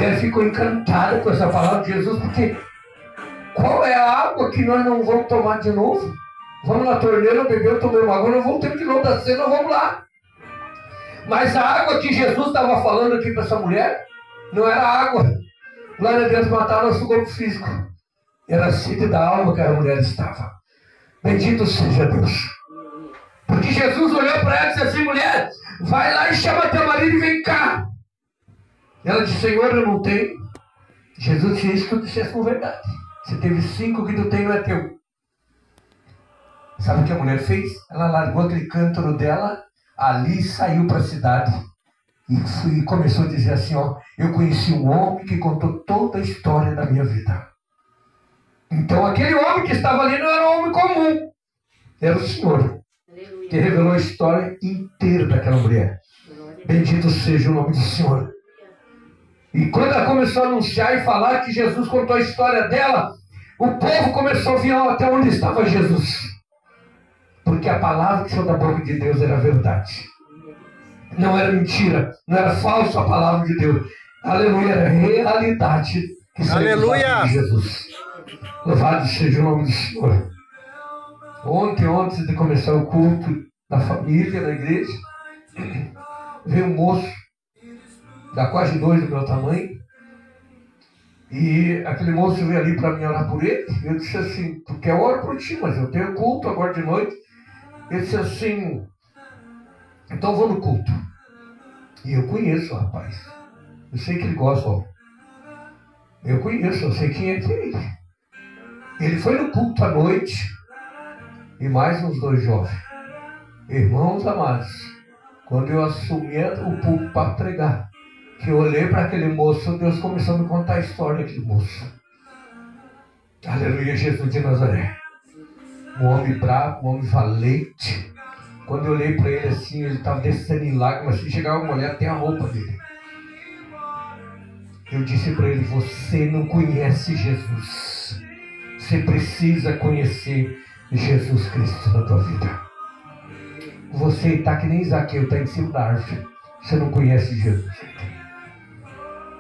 mulher ficou encantada com essa palavra de Jesus, porque qual é a água que nós não vamos tomar de novo? Vamos na torneira, beber, tomamos água, nós voltamos de novo da cena, vamos lá. Mas a água que Jesus estava falando aqui para essa mulher, não era água lá dentro matar nosso corpo físico. Era a sede da alma que a mulher estava. Bendito seja Deus. Porque Jesus olhou para ela e disse assim: mulher, vai lá e chama teu marido e vem cá. Ela disse: Senhor, eu não tenho. Jesus disse: isso que tu disseste com verdade. Você teve 5, que tu tem não é teu. Sabe o que a mulher fez? Ela largou aquele cântaro dela ali e saiu para a cidade. E começou a dizer assim: ó, eu conheci um homem que contou toda a história da minha vida. Então aquele homem que estava ali não era um homem comum. Era o Senhor, que revelou a história inteira daquela mulher. Bendito seja o nome do Senhor. E quando ela começou a anunciar e falar que Jesus contou a história dela, o povo começou a vir até onde estava Jesus. Porque a palavra que saiu da boca de Deus era verdade. Não era mentira, não era falso a palavra de Deus. Aleluia, era realidade que saiu da boca de Jesus. Louvado seja o nome do Senhor. Ontem, antes de começar o culto da família, da igreja, veio um moço, da quase 2 do meu tamanho, e aquele moço veio ali para mim orar por ele. Eu disse assim: tu quer orar por ti, mas eu tenho culto agora de noite. Ele disse assim: então vou no culto. E eu conheço o rapaz, eu sei que ele gosta, ó. Eu conheço, eu sei quem é ele. Ele foi no culto à noite, e mais uns 2 jovens. Irmãos amados, quando eu assumi o púlpito para pregar, que eu olhei para aquele moço, Deus começou a me contar a história daquele moço. Aleluia, Jesus de Nazaré. Um homem bravo, um homem valente. Quando eu olhei para ele assim, ele estava descendo em lágrimas. Se chegava uma mulher, tem a roupa dele. Eu disse para ele: você não conhece Jesus. Você precisa conhecer Jesus Cristo na tua vida. Você está que nem Zaqueu, está em cima da árvore. Você não conhece Jesus.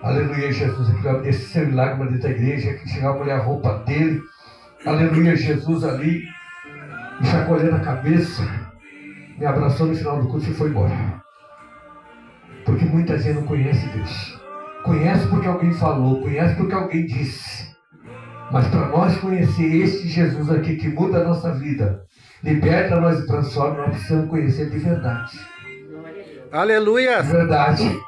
Aleluia, Jesus. Aquele homem desceu em lágrimas dentro da igreja, que chegava a olhar a roupa dele. Aleluia, Jesus ali, me chacoalhando a cabeça, me abraçou no final do culto e foi embora. Porque muita gente não conhece Deus. Conhece porque alguém falou, conhece porque alguém disse. Mas para nós conhecer este Jesus aqui que muda a nossa vida, liberta nós e transforma, nós precisamos conhecer de verdade. Aleluia! De verdade.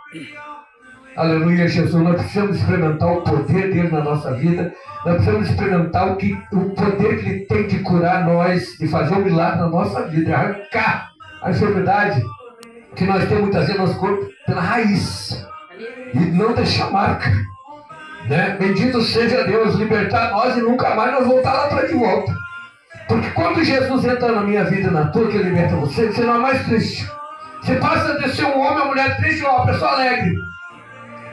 Aleluia, Jesus. Nós precisamos experimentar o poder dele na nossa vida. Nós precisamos experimentar o poder que ele tem de curar nós, de fazer um milagre na nossa vida, de arrancar a enfermidade que nós temos muitas vezes no nosso corpo pela raiz e não deixar marca. Né? Bendito seja Deus, libertar nós e nunca mais nós voltar lá atrás de volta. Porque quando Jesus entra na minha vida, na tua, que liberta você, você não é mais triste. Você passa de ser um homem, uma mulher triste ou uma pessoa alegre.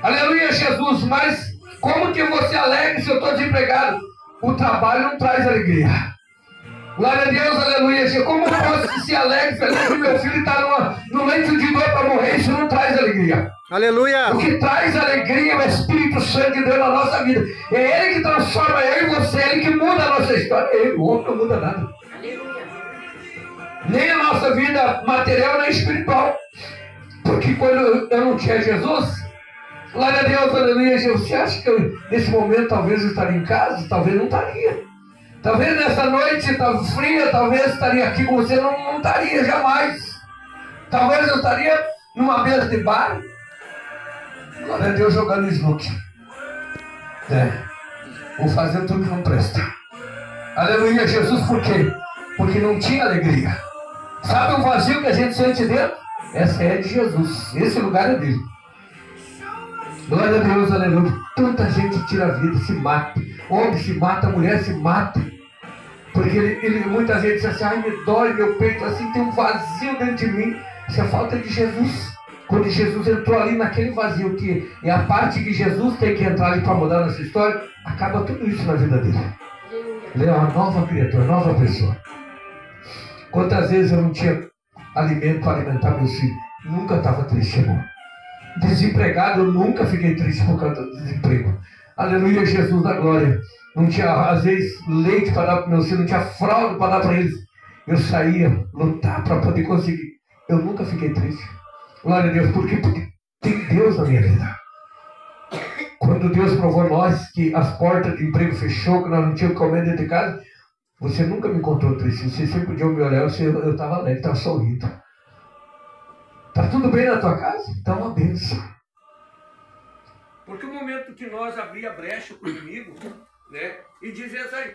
Aleluia, Jesus. Mas como que eu vou ser alegre se eu estou desempregado? O trabalho não traz alegria. Glória a Deus, aleluia. Como eu posso ser alegre, feliz que meu filho está no leito de dor para morrer? Isso não traz alegria. Aleluia. O que traz alegria é o Espírito Santo de Deus na nossa vida. É Ele que transforma eu e você, é Ele que muda a nossa história. É Ele, o homem não muda nada. Nem a nossa vida material, nem espiritual. Porque quando eu não tinha Jesus, glória a Deus, aleluia. Você acha que nesse momento talvez eu estaria em casa? Talvez não estaria. Talvez nessa noite estava fria, talvez estaria aqui com você, não estaria jamais. Talvez eu estaria numa mesa de bar. Glória a Deus, jogando snook. Vou fazer tudo que não presta. Aleluia, Jesus, por quê? Porque não tinha alegria. Sabe o vazio que a gente sente dentro? Essa é de Jesus. Esse lugar é dele. Glória a Deus, aleluia. Tanta gente tira a vida, se mata. Homem se mata, mulher se mata. Porque ele muitas vezes diz assim: ai, me dói meu peito, assim, tem um vazio dentro de mim. Isso é falta de Jesus. Quando Jesus entrou ali naquele vazio, que é a parte que Jesus tem que entrar ali para mudar nossa história, acaba tudo isso na vida dele. Ele é uma nova criatura, nova pessoa. Quantas vezes eu não tinha alimento para alimentar meus filhos? Nunca estava triste, irmão. Desempregado, eu nunca fiquei triste por causa do desemprego. Aleluia, Jesus da glória. Não tinha, às vezes, leite para dar para meus filhos, não tinha fralda para dar para eles. Eu saía lutar para poder conseguir. Eu nunca fiquei triste. Glória a Deus. Por quê? Porque tem Deus na minha vida. Quando Deus provou nós que as portas de emprego fechou, que nós não tínhamos comer dentro de casa, você nunca me encontrou triste. Você sempre podia me olhar, eu estava alegre, estava sorrindo. Está tudo bem na tua casa? Está uma bênção. Porque o momento que nós abrir a brecha para o inimigo, né, e dizer assim,